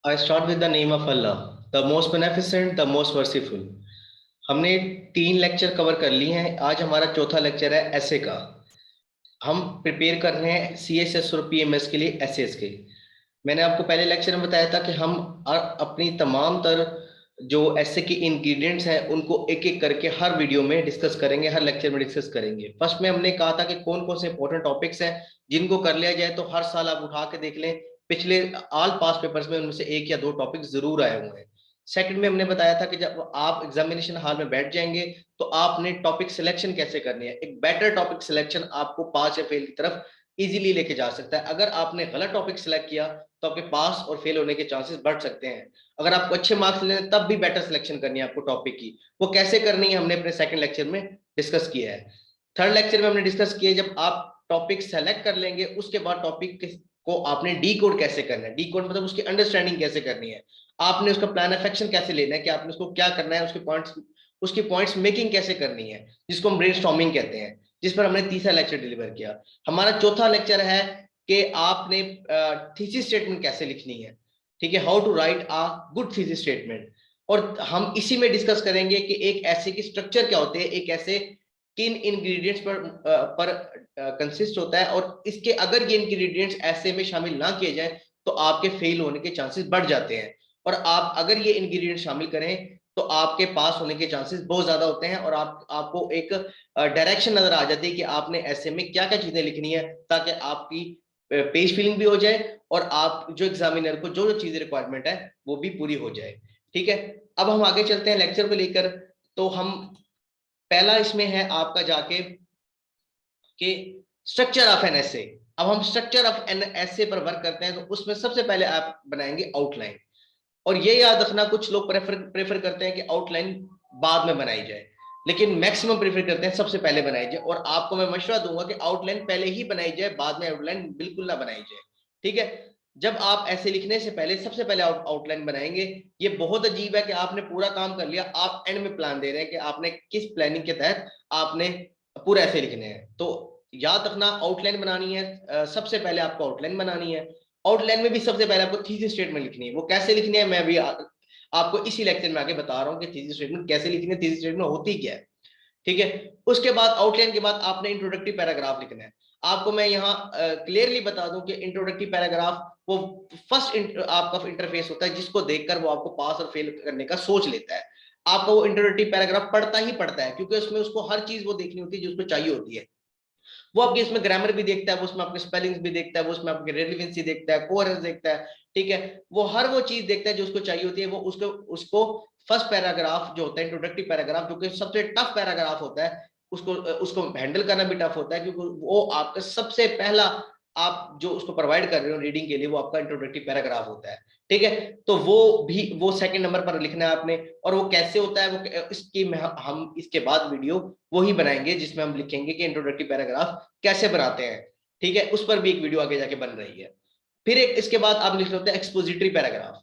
I start with the name of Allah, the most beneficent, the most merciful. हमने 3 lecture cover कर लिए हैं। आज हमारा चौथा लेक्चर है एसए का। हम प्रिपेयर कर रहे हैं सीएसएस और पीएमएस के लिए एसएस के। मैंने आपको पहले लेक्चर में बताया था कि हम अपनी तमाम तर जो एसए के इंग्रेडिएंट्स हैं उनको एक एक करके हर वीडियो में डिस्कस करेंगे, हर लेक्चर में डिस्कस करेंगे। फर्स्ट में हमने कहा था कि कौन कौन से इंपॉर्टेंट टॉपिक्स हैं जिनको कर लिया जाए तो हर साल आप उठा के देख लें, पिछले ऑल पास पेपर्स में उनमें से एक या दो टॉपिक जरूर आए हुए हैं। सेकंड में हमने बताया था कि जब आप एग्जामिनेशन हॉल में बैठ जाएंगे तो आपने टॉपिक सिलेक्शन कैसे करनी है। एक बेटर टॉपिक सिलेक्शन आपको पास या फेल की तरफ इजीली लेके जा सकता है। अगर आपने गलत टॉपिक सिलेक्ट किया तो आपके पास और फेल होने के चांसेस बढ़ सकते हैं। अगर आपको अच्छे मार्क्स लेने तब भी बेटर सिलेक्शन करनी है आपको टॉपिक की, वो कैसे करनी है हमने अपने सेकंड लेक्चर में डिस्कस किया है। थर्ड लेक्चर में हमने डिस्कस किया जब आप टॉपिक सेलेक्ट कर लेंगे उसके बाद टॉपिक को आपने डी कोड कैसे करना है। डी कोड मतलब उसकी अंडरस्टैंडिंग कैसे करनी है, आपने उसका प्लान ऑफ एक्शन कैसे लेना है कि आपने उसको क्या करना है, उसके पॉइंट्स मेकिंग कैसे करनी है, जिसको हम ब्रेनस्टॉर्मिंग कहते हैं, जिस पर हमने तीसरा लेक्चर डिलीवर किया। हमारा चौथा लेक्चर है कि आपने थीसिस स्टेटमेंट कैसे लिखनी है। ठीक है, how to write a good thesis statement. और हम इसी में डिस्कस करेंगे कि एक ऐसे की स्ट्रक्चर क्या होते हैं, एक ऐसे किन इंग्रेडिएंट्स पर कंसिस्ट होता है, और इसके अगर ये इंग्रेडिएंट्स ऐसे में शामिल ना किए जाए तो आपके फेल होने के चांसेस बढ़ जाते हैं। और आप अगर ये इंग्रेडिएंट शामिल करें तो आपके पास होने के चांसेस बहुत ज्यादा होते हैं, और आपको एक डायरेक्शन नजर आ जाती है कि आपने ऐसे में क्या क्या चीजें लिखनी है ताकि आपकी पेज फिलिंग भी हो जाए और आप जो एग्जामिनर को जो जो चीजें रिक्वायरमेंट है वो भी पूरी हो जाए। ठीक है, अब हम आगे चलते हैं लेक्चर को लेकर। तो हम पहला इसमें है आपका जाके कि स्ट्रक्चर ऑफ एन एसे। अब हम स्ट्रक्चर ऑफ एन एसे पर वर्क करते हैं तो उसमें सबसे पहले आप बनाएंगे आउटलाइन। और ये याद रखना, कुछ लोग प्रेफर करते हैं कि आउटलाइन बाद में बनाई जाए, लेकिन मैक्सिमम प्रेफर करते हैं सबसे पहले बनाई जाए। और आपको मैं मशवरा दूंगा कि आउटलाइन पहले ही बनाई जाए, बाद में आउटलाइन बिल्कुल ना बनाई जाए। ठीक है, जब आप ऐसे लिखने से पहले सबसे पहले आउटलाइन बनाएंगे। ये बहुत अजीब है कि आपने पूरा काम कर लिया, आप एंड में प्लान दे रहे हैं कि आपने किस प्लानिंग के तहत आपने पूरा ऐसे लिखने हैं। तो याद रखना, आउटलाइन बनानी है, सबसे पहले आपको आउटलाइन बनानी है। आउटलाइन में भी सबसे पहले आपको थीसिस स्टेटमेंट लिखनी है। वो कैसे लिखनी है मैं भी आपको इसी लेक्चर में आगे बता रहा हूँ कि थीसिस स्टेटमेंट कैसे लिखनी है, थीसिस स्टेटमेंट होती क्या है। ठीक है, उसके बाद आउटलाइन के बाद आपने इंट्रोडक्टरी पैराग्राफ लिखना है। आपको मैं यहाँ क्लियरली बता दूं कि इंट्रोडक्टरी पैराग्राफ वो फर्स्ट आपका इंटरफेस होता है जिसको देखकर वो आपको पास और फेल करने का सोच लेता है। आपको वो इंट्रोडक्टरी पैराग्राफ पढ़ता ही पढ़ता है, क्योंकि उसमें उसको हर चीज वो देखनी होती है जो उसको चाहिए होती है। वो आपके इसमें ग्रामर भी देखता है, वो उसमें आपके स्पेलिंग्स भी देखता है, वो उसमें आपकी रेलिवेंसी देखता है, कोहेरेंस देखता है। ठीक है, वो हर वो चीज देखता है जो उसको चाहिए होती है। वो उसको उसको फर्स्ट पैराग्राफ जो होता है इंट्रोडक्टरी पैराग्राफ, जो कि सबसे टफ पैराग्राफ होता है, उसको उसको हैंडल करना भी टफ होता है, क्योंकि वो आपका सबसे पहला आप जो उसको प्रोवाइड कर रहे हो रीडिंग के लिए वो आपका इंट्रोडक्टरी पैराग्राफ होता है। ठीक है, तो वो सेकंड नंबर पर लिखना है आपने। और वो कैसे होता है वो इसकी हम इसके बाद वीडियो वो ही बनाएंगे जिसमें हम लिखेंगे कि इंट्रोडक्टरी पैराग्राफ कैसे बनाते हैं। ठीक है, उस पर भी एक वीडियो आगे जाके बन रही है। फिर एक इसके बाद आप लिख सकते हैं एक्सपोजिटरी पैराग्राफ।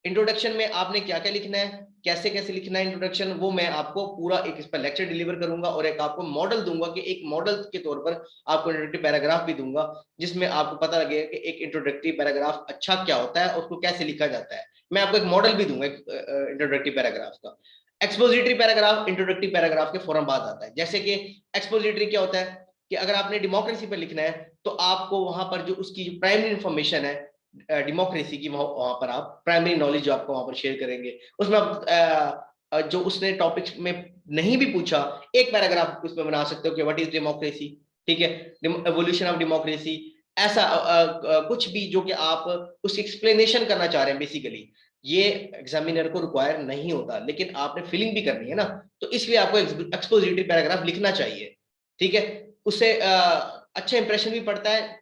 इंट्रोडक्शन में आपने क्या क्या लिखना है, कैसे कैसे लिखना है इंट्रोडक्शन, वो मैं आपको पूरा एक इस पर लेक्चर डिलीवर करूंगा और एक आपको मॉडल दूंगा कि एक मॉडल के तौर पर आपको इंट्रोडक्टरी पैराग्राफ भी दूंगा, जिसमें आपको पता लगेगा कि एक इंट्रोडक्टरी पैराग्राफ अच्छा क्या होता है और उसको कैसे लिखा जाता है। मैं आपको एक मॉडल भी दूंगा इंट्रोडक्टरी पैराग्राफ का। एक्सपोजिटरी पैराग्राफ इंट्रोडक्टरी पैराग्राफ के फौरन बाद आता है। जैसे कि एक्सपोजिटरी क्या होता है कि अगर आपने डेमोक्रेसी पर लिखना है तो आपको वहां पर जो उसकी प्राइमरी इंफॉर्मेशन है डेमोक्रेसी की, वहां पर आप प्राइमरी नॉलेज जो आपको वहां पर शेयर करेंगे, उसमें आप जो उसने टॉपिक में नहीं भी पूछा एक पैराग्राफ उसमें बना सकते हो कि व्हाट इज डेमोक्रेसी। ठीक है, एवोल्यूशन ऑफ डेमोक्रेसी, ऐसा कुछ भी जो कि आप उसकी एक्सप्लेनेशन करना चाह रहे हैं बेसिकली। ये एग्जामिनर को रिक्वायर नहीं होता, लेकिन आपने फीलिंग भी करनी है ना, तो इसलिए आपको एक्सपोजिटरी पैराग्राफ लिखना चाहिए। ठीक है, उससे अच्छा इंप्रेशन भी पड़ता है।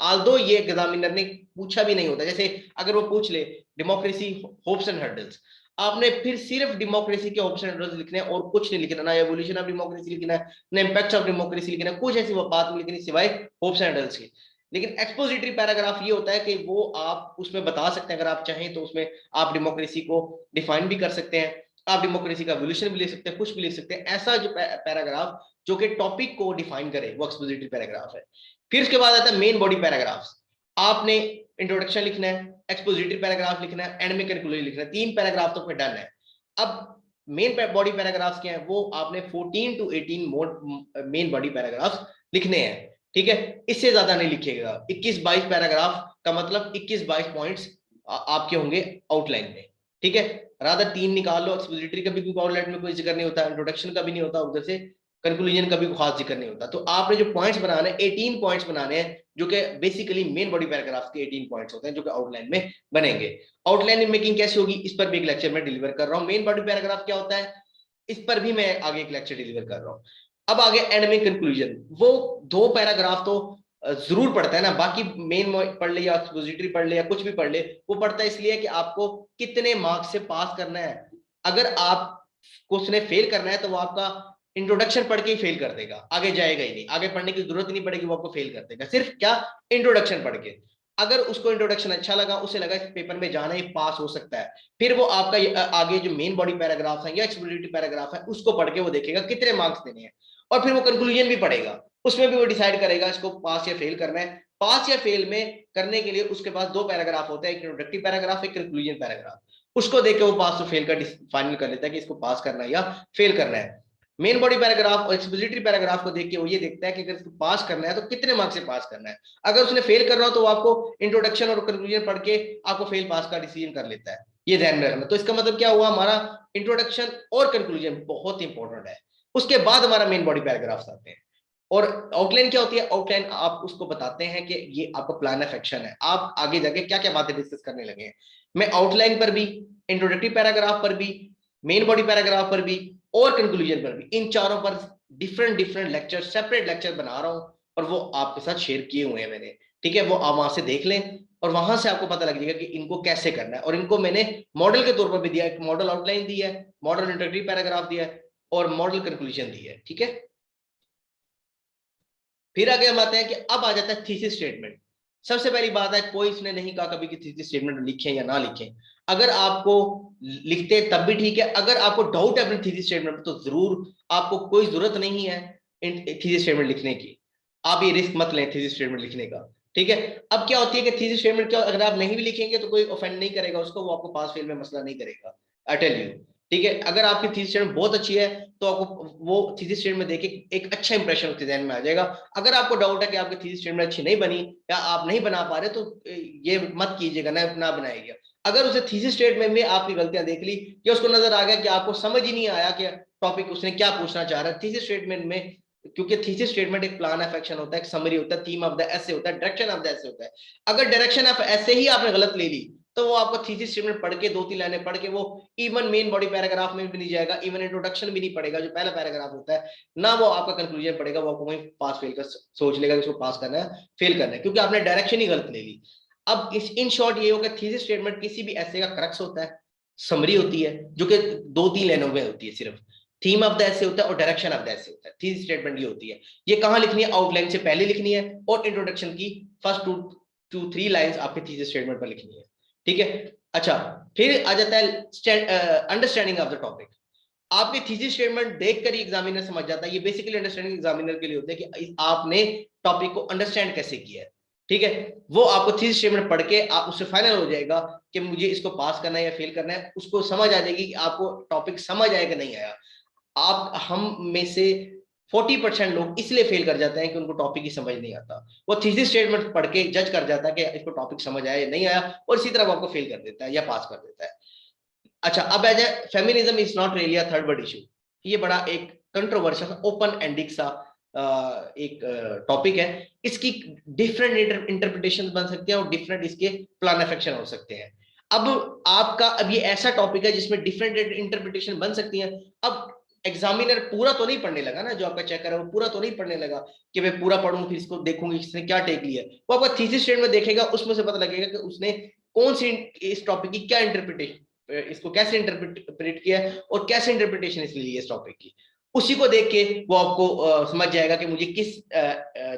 आल्दो ये एग्जामिनर ने पूछा भी नहीं होता, जैसे अगर वो पूछ ले डेमोक्रेसी होप्स एंड हर्डल्स, आपने फिर सिर्फ डेमोक्रेसी के होप्स एंड हर्डल्स लिखने हैं और कुछ नहीं लिखना, ना एवोल्यूशन ऑफ डेमोक्रेसी लिखना है, ना इंपैक्ट्स ऑफ डेमोक्रेसी लिखना है, कुछ ऐसी बात नहीं लिखनी सिवाय होप्स एंड हर्डल्स की। लेकिन एक्सपोजिटरी पैराग्राफ ये होता है कि वो आप उसमें बता सकते हैं, अगर आप चाहें तो उसमें आप डेमोक्रेसी को डिफाइन भी कर सकते हैं, आप डेमोक्रेसी का एवोल्यूशन भी लिख सकते हैं, कुछ भी लिख सकते हैं। ऐसा जो पैराग्राफ जो कि टॉपिक को डिफाइन करे वो एक्सपोजिटरी पैराग्राफ है। फिर उसके बाद आता है मेन बॉडी पैराग्राफ्स। आपने इंट्रोडक्शन लिखना है, एक्सपोजिटरी पैराग्राफ लिखना है, एंड में कंक्लूजन लिखना है। 3 पैराग्राफ तो फिर डन है। अब मेन बॉडी पैराग्राफ्स क्या है, वो आपने 14 to 18 मेन बॉडी पैराग्राफ्स लिखने हैं, ठीक है। इससे ज्यादा नहीं लिखिएगा। 21-22 पैराग्राफ का मतलब 21-22 पॉइंट्स आपके होंगे आउटलाइन में, ठीक है। रादर 3 निकाल लो, एक्सपोजिटरी का भी कोई आउटलाइन में कोई जिक्र नहीं होता, इंट्रोडक्शन का भी नहीं होता, उधर से कंक्लूजन का भी खास जिक्र नहीं होता। तो आपने जो पॉइंट्स बनाने हैं 18 पॉइंट्स बनाने हैं, जो कि बेसिकली मेन बॉडी पैराग्राफ के 18 पॉइंट्स होते हैं, जो कि आउटलाइन में बनेंगे। आउटलाइन मेकिंग कैसे होगी, इस पर भी एक लेक्चर में डिलीवर कर रहा हूँ। मेन बॉडी पैराग्राफ क्या होता है, इस पर भी मैं आगे एक लेक्चर डिलीवर कर रहा हूँ। अब आगे एंड में कंक्लूजन, वो 2 पैराग्राफ तो जरूर पढ़ता है ना, बाकी मेन पढ़ ले या एक्सपोजिटरी पढ़ ले या कुछ भी पढ़ ले, वो पढ़ता है इसलिए कि आपको कितने मार्क्स से पास करना है। अगर आपको उसने फेल करना है तो वो आपका इंट्रोडक्शन पढ़ के ही फेल कर देगा, आगे जाएगा ही नहीं, आगे पढ़ने की जरूरत नहीं पड़ेगी, वो आपको फेल कर देगा सिर्फ क्या, इंट्रोडक्शन पढ़ के। अगर उसको इंट्रोडक्शन अच्छा लगा, उसे लगा इस पेपर में जाना ही पास हो सकता है, फिर वो आपका आगे जो मेन बॉडी पैराग्राफ है या एक्सप्लेनेटरी पैराग्राफ है उसको पढ़ के वो देखेगा कितने मार्क्स देने हैं, और फिर वो कंक्लूजन भी पढ़ेगा, उसमें भी वो डिसाइड करेगा इसको पास या फेल करना है। पास या फेल में करने के लिए उसके पास 2 पैराग्राफ होता है, एक इंट्रोडक्टिव पैराग्राफ, एक कंक्लूजन पैराग्राफ। उसको देख के वो पास तो फेल का फाइनल कर लेता है कि इसको पास करना है या फेल करना है। मेन बॉडी पैराग्राफ और एक्सपोजिटरी पैराग्राफ को देख के वो ये देखता है कि अगर इसको पास करना है तो कितने मार्क्स से पास करना है। अगर उसने फेल कर रहा हो तो वो आपको इंट्रोडक्शन और कंक्लूजन पढ़ के आपको फेल पास का डिसीजन कर लेता है, ये ध्यान में रखना। तो इसका मतलब क्या हुआ, हमारा इंट्रोडक्शन और कंक्लूजन बहुत इंपॉर्टेंट है, उसके बाद हमारा मेन बॉडी पैराग्राफ्स आते हैं। और आउटलाइन क्या होती है, आउटलाइन आप उसको बताते हैं कि ये आपका प्लान ऑफ एक्शन है, आप आगे जाके क्या क्या बातें डिस्कस करने लगे हैं। मैं आउटलाइन पर भी, इंट्रोडक्टरी पैराग्राफ पर भी, मेन बॉडी पैराग्राफ पर भी और कंक्लूजन पर भी, इन चारों पर different different lecture, separate lecture बना रहा हूं और वो आपके साथ शेयर किए हुए हैं मैंने, ठीक है। वो आप वहां से देख लें और वहां से आपको पता लग जाएगा कि इनको कैसे करना है। और इनको मैंने मॉडल के तौर पर भी दिया, एक मॉडल आउटलाइन दी है, मॉडल इंट्रोडक्टरी पैराग्राफ दिया है और मॉडल कंक्लूजन दी है, ठीक है। फिर आगे हम आते हैं कि अब आ जाता है थीसिस स्टेटमेंट। सबसे पहली बात है, कोई इसने नहीं कहा कभी कि थीसिस स्टेटमेंट लिखें या ना लिखें। अगर आपको लिखते तब भी ठीक है, अगर आपको डाउट है अपने थीसिस स्टेटमेंट तो जरूर, आपको कोई जरूरत नहीं है थीसिस स्टेटमेंट लिखने की, आप ये रिस्क मत लें थीसिस स्टेटमेंट लिखने का, ठीक है। अब क्या होती है कि थीसिस स्टेटमेंट क्या, अगर आप नहीं भी लिखेंगे तो कोई ऑफेंड नहीं करेगा उसको, वो आपको पास फेल में मसला नहीं करेगा, आई टेल यू, ठीक है। अगर आपकी थीसिस स्टेटमेंट बहुत अच्छी है तो आपको वो थीसिस स्टेटमेंट देख के एक अच्छा इंप्रेशन उसके ध्यान में आ जाएगा। अगर आपको डाउट है कि आपकी थीसिस स्टेटमेंट अच्छी नहीं बनी या आप नहीं बना पा रहे तो ये मत कीजिएगा, ना बनाइएगा। अगर उसे थीसिस स्टेटमेंट में आपकी गलतियां देख ली या उसको नजर आ गया कि आपको समझ ही नहीं आया कि टॉपिक उसने क्या पूछना चाह रहा है थीसिस स्टेटमेंट में, क्योंकि थीसिस स्टेटमेंट एक प्लान ऑफ एक्शन होता है, एक समरी होता है, थीम ऑफ द एसे होता है, डायरेक्शन ऑफ द एसे होता है। अगर डायरेक्शन ऑफ एसे ही आपने गलत ले ली तो वो आपको थीसिस स्टेटमेंट पढ़ के 2-3 लाइनें पढ़ के वो इवन मेन बॉडी पैराग्राफ में भी नहीं जाएगा, इवन इंट्रोडक्शन भी नहीं पड़ेगा जो पहला पैराग्राफ होता है ना, वो आपका कंक्लूजन पड़ेगा, वो आपको वहीं पास फेल कर सोच लेगा कि इसको पास करना है फेल करना है, क्योंकि आपने डायरेक्शन ही गलत ले ली। अब इस इन शॉर्ट ये होगा, थीसिस स्टेटमेंट किसी भी ऐसे का क्रक्स होता है, समरी होती है जो कि 2-3 लाइनों में होती है सिर्फ, थीम ऑफ द एसे होता है और डायरेक्शन ऑफ द एसे होता है। थीसिस स्टेटमेंट ये होती है, ये कहां लिखनी है, आउटलाइन से पहले लिखनी है और इंट्रोडक्शन की फर्स्ट 2-3 लाइंस आपके थीसिस स्टेटमेंट पर लिखनी है, ठीक है। अच्छा, फिर आ जाता है अंडरस्टैंडिंग ऑफ द टॉपिक। आपके थीसिस स्टेटमेंट देखकर ही एग्जामिनर समझ जाता है, ये बेसिकली अंडरस्टैंडिंग एग्जामिनर के लिए होता है कि आपने टॉपिक को अंडरस्टैंड कैसे किया है, ठीक है। वो आपको थीसिस स्टेटमेंट पढ़ के आप उससे फाइनल हो जाएगा कि मुझे इसको पास करना है या फेल करना है, उसको समझ आ जाएगी कि आपको टॉपिक समझ आया कि नहीं आया। आप हम में से 40% लोग इसलिए फेल कर जाते हैं कि उनको टॉपिक ही समझ नहीं आता, वो थीसिस स्टेटमेंट पढ़ के जज कर जाता है कि इसको टॉपिक समझ आया या नहीं आया, और इसी तरह वो आपको फेल कर देता है या पास कर देता है। अच्छा, अब as a feminism is not really a third world issue, ये बड़ा एक कंट्रोवर्शियल ओपन एंडिंग सा एक टॉपिक है। इसकी डिफरेंट इंटरप्रिटेशन बन सकते हैं और डिफरेंट इसके प्लान ऑफ एक्शन हो सकते हैं। अब ये ऐसा टॉपिक है जिसमें डिफरेंट इंटरप्रिटेशन बन सकती हैं। अब एग्जामिनर पूरा तो नहीं पढ़ने लगा ना, जो आपका चेक है वो पूरा तो नहीं पढ़ने लगा कि मैं पूरा पढ़ूं फिर इसको देखूंगी इसने क्या टेक लिया, वो आपका थीसिस स्टेटमेंट देखेगा, उसमें से पता लगेगा कि उसने कौन सी इस टॉपिक की क्या इंटरप्रिटेशन, इसको कैसे इंटरप्रेट किया है और कैसे इंटरप्रिटेशन इसलिए ली है इस टॉपिक की, उसी को देख के वो आपको समझ जाएगा कि मुझे किस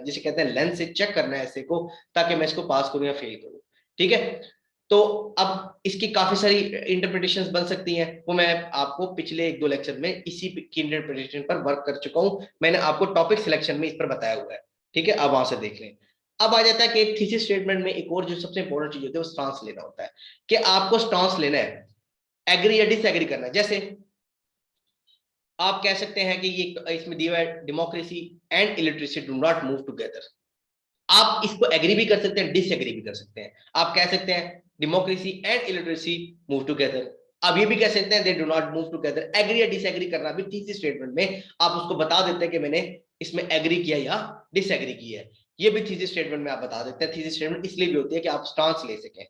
जिसे कहते हैं लेंस से चेक करना है ऐसे को, ताकि मैं इसको पास करूं या फेल करूं, ठीक है। तो अब इसकी काफी सारी इंटरप्रिटेशंस बन सकती हैं, वो मैं आपको पिछले 1-2 लेक्चर में इसी की इंटरप्रिटेशन पर वर्क कर चुका हूं, मैंने आपको टॉपिक सिलेक्शन में इस पर बताया हुआ है, ठीक है, आप वहां से देख लें। अब आ जाता है कि थीसिस स्टेटमेंट में एक और जो सबसे इंपॉर्टेंट चीज होती है वो स्टांस लेना होता है, कि आपको स्टांस लेना है, एग्री या डिसएग्री करना है। जैसे आप कह सकते हैं कि ये इसमें दिया है democracy and illiteracy do not move together. आप इसको एग्री भी कर सकते हैं, डिसएग्री भी कर सकते हैं। आप कह सकते हैं democracy and illiteracy move together. आप ये भी कह सकते हैं they do not move together. Agree या डिसएग्री करना भी थीसिस स्टेटमेंट में आप उसको बता देते हैं कि मैंने इसमें एग्री किया या डिसएग्री किया है। ये भी थीसिस स्टेटमेंट में आप बता देते हैं। थीसिस स्टेटमेंट इसलिए भी होती है कि आप स्टांस ले सकें।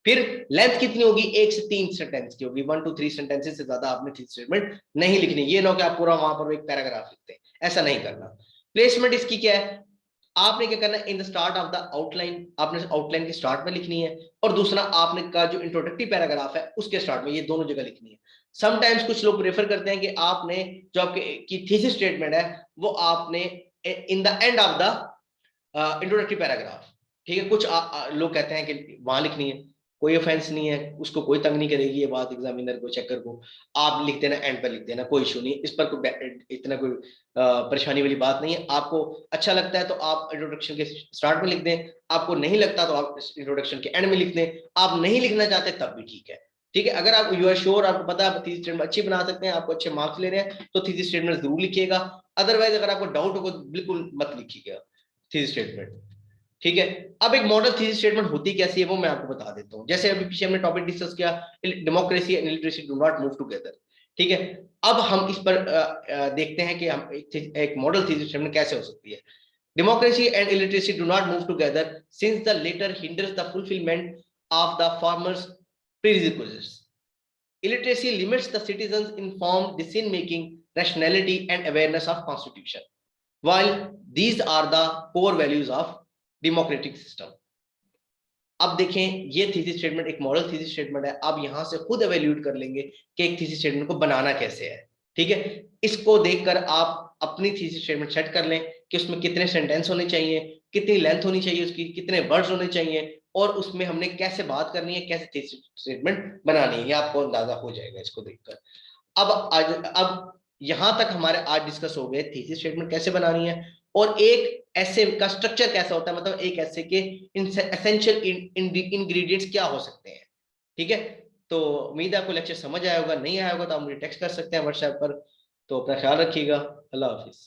फिर लेंथ कितनी होगी, 1 से 3 सेंटेंस की होगी। 1 to 3 सेंटेंसेस से ज्यादा आपने थीसिस स्टेटमेंट नहीं लिखनी। ये ना कि आप पूरा वहां पर एक पैराग्राफ लिखते हैं, ऐसा नहीं करना। प्लेसमेंट इसकी क्या है, आपने क्या करना है, in the start of the outline, आपने आउटलाइन के स्टार्ट में लिखनी है, और दूसरा आपने का जो इंट्रोडक्टरी पैराग्राफ है उसके स्टार्ट में, ये दोनों जगह लिखनी है। समटाइम्स कुछ लोग प्रेफर करते हैं कि आपने जो आपके की थीसिस स्टेटमेंट है वो आपने in the end of the introductory paragraph, ठीक है। कुछ लोग कहते हैं कि वहां लिखनी है, कोई ऑफेंस नहीं है, उसको कोई तंग नहीं करेगी ये बात एग्जामिनर को, चेकर को। आप लिख देना एंड पर, लिख देना, कोई इशू नहीं, इस पर कोई इतना कोई परेशानी वाली बात नहीं है। आपको अच्छा लगता है तो आप इंट्रोडक्शन के स्टार्ट में लिख दें, आपको नहीं लगता तो आप इंट्रोडक्शन के एंड में लिख दें, आप नहीं लिखना चाहते तब भी ठीक है। ठीक है, अगर आप यू आर श्योर, आपको पता है आप थीसिस स्टेटमेंट अच्छी बना सकते हैं, आपको अच्छे मार्क्स ले रहे हैं, तो थीसिस स्टेटमेंट जरूर लिखिएगा। अदरवाइज अगर आपको डाउट हो तो बिल्कुल मत लिखिएगा थीसिस स्टेटमेंट। ठीक है, अब एक मॉडल थीसिस स्टेटमेंट होती कैसी है वो मैं आपको बता देता हूं। जैसे अभी पीछे हमने टॉपिक डिस्कस किया, democracy and illiteracy do not move together. ठीक है, अब हम इस पर देखते हैं कि हम एक मॉडल थीसिस स्टेटमेंट कैसे हो सकती है। Democracy and illiteracy do not move together since the latter hinders the fulfilment of the farmers prerequisites. Illiteracy limits the citizens' informed decision making, rationality, and awareness of constitution. While these are the core values of democratic system. अब देखें, ये thesis statement एक model thesis statement है। आप यहां से खुद evaluate कर लेंगे कि एक थीसिस स्टेटमेंट को बनाना कैसे है। ठीक है, इसको देखकर आप अपनी थीसिस स्टेटमेंट सेट कर लें कि उसमें कितने सेंटेंस होने चाहिए, कितनी लेंथ होनी चाहिए उसकी, कितने वर्ड्स होने चाहिए, और उसमें हमने कैसे बात करनी है, कैसे थीसिस स्टेटमेंट बनानी है, ये आपको अंदाजा हो जाएगा इसको देखकर। अब यहां तक हमारे आज डिस्कस हो गए थीसिस स्टेटमेंट कैसे बनानी है, और एक ऐसे का स्ट्रक्चर कैसा होता है, मतलब एक ऐसे के एसेंशियल इंग्रेडिएंट्स क्या हो सकते हैं। ठीक है, तो उम्मीद है आपको लेक्चर समझ आया होगा, नहीं आया होगा तो आप मुझे टेक्स्ट कर सकते हैं व्हाट्सएप पर। तो अपना ख्याल रखिएगा, अल्लाह हाफिज।